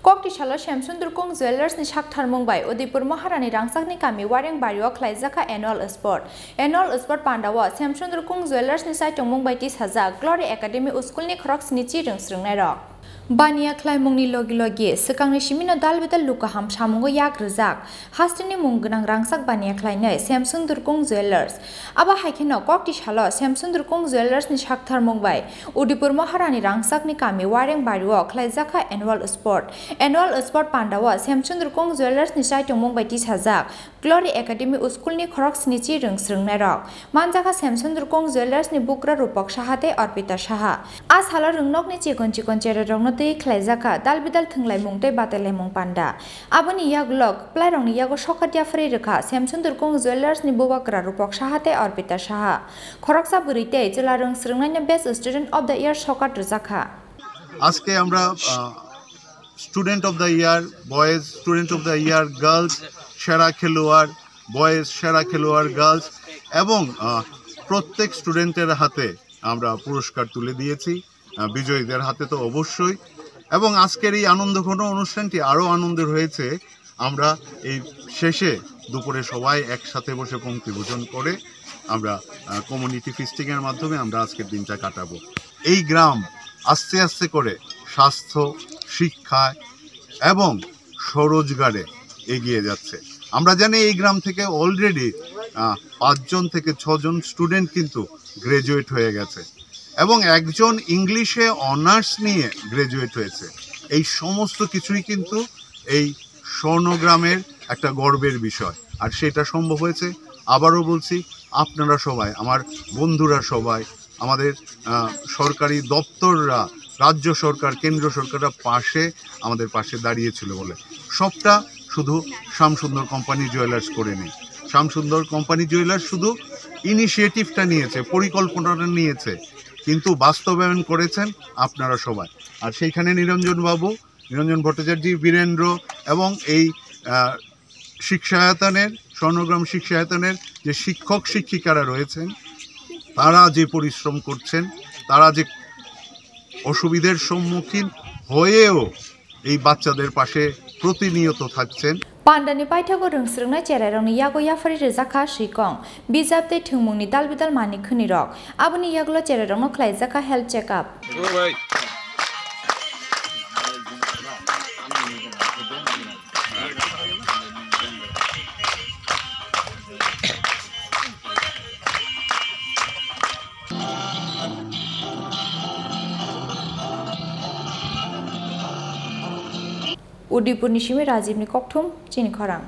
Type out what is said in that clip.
Koktishala Shyamsundar Jewelers ni Saktharmung by Udaipur Maharani Rangsakni Kamio Wareng Bari Khlaijakha annual sport. Annual sport Pandawa Shyamsundar Jewelers ni Saktharmung by 30,000 Glory Academy School ni Khroks ni Chi Rungsrungnai rok. Bania Khlaijakha ni logi sekangni simino dalbidal lukaham samungo yak rijak hastini munggonang rangsak Bania Khlainai Shyamsundar Jewelers aba haikeno Koktishala Shyamsundar Jewelers ni Saktharmung by Udaipur Maharani Rangsakni Kamio Wareng Bari Khlaijakha annual sport Pandawa Shyamsundar Jewelers ni Saktharmung by 30,000 Glory Academy School ni Khroks ni Chi Rungsrungnai rok manjaka Shyamsundar Jewelers ni bukra rupak sahate Arpita Saha as hala rungnok ni chikon chere rongno Khlaijakha dalbidal thunglai mungtai batelai mung panda aboni yaglok plairong ni yago sokatya free rekha Shyamsundar Jewelers ni bubakra rupak sahate Arpita Saha khoroksa burite jela rungsrungnai best student of the year sokat rjakha আজকে আমরা student of the year boys student of the year girls সেরা খেলোয়াড় boys সেরা খেলোয়াড় girls এবং প্রত্যেক স্টুডেন্টের হাতে আমরা পুরস্কার তুলে দিয়েছি বিজয়ীদের হাতে তো অবশ্যই এবং আজকের এই আনন্দঘন অনুষ্ঠানটি আরও আনন্দের হয়েছে আমরা এই শেষে দুপুরে সবাই একসাথে বসে পঙ্ক্তিভোজন করে আমরা কমিউনিটি ফিস্টিংয়ের মাধ্যমে আমরা আজকের দিনটা কাটাবো এই গ্রাম আস্তে আস্তে করে স্বাস্থ্য শিক্ষায় এবং স্বরোজগারে এগিয়ে যাচ্ছে আমরা জানি এই গ্রাম থেকে অলরেডি 5 জন থেকে 6 জন স্টুডেন্ট কিন্তু গ্রাজুয়েট হয়ে গেছে এবং একজন ইংলিশে অনার্স নিয়ে গ্রাজুয়েট হয়েছে এই সমস্ত কিছুই কিন্তু এই স্বর্ণগ্রামের একটা গর্বের বিষয় আর সেটা সম্ভব হয়েছে আবারও বলছি আপনারা সবাই আমার বন্ধুরা সবাই আমাদের সরকারি দপ্তররা রাজ্য সরকার কেন্দ্র সরকাররা আমাদের পাশে দাঁড়িয়েছিল বলে সবটা শুধু শ্যামসুন্দর কোম্পানি জুয়েলার্স করে নেই শ্যামসুন্দর কোম্পানি জুয়েলার্স শুধু ইনিশিয়েটিভটা নিয়েছে পরিকল্পনাটা নিয়েছে কিন্তু বাস্তবায়ন করেছেন আপনারা সবাই আর সেইখানে নিরঞ্জন ভট্টাচার্য বীরেন্দ্র এবং এই শিক্ষায়তনের স্বর্ণগ্রাম শিক্ষায়তনের যে শিক্ষক শিক্ষিকারা রয়েছেন তারা যে পরিশ্রম করছেন তারা যে অসুবিধার সম্মুখীন হয়েও এই বাচ্চাদের পাশে প্রতিনিয়ত থাকছেন Pandani paithago rungsrungnai cherarongni yago yafari rjakha sikong bijapte thungmungni dalbidal mani khuni rok aboni yaglo cherarongno Khlaijakha health check up Udaipur ni Shimi Rajib ni Kokthum Chini Khorang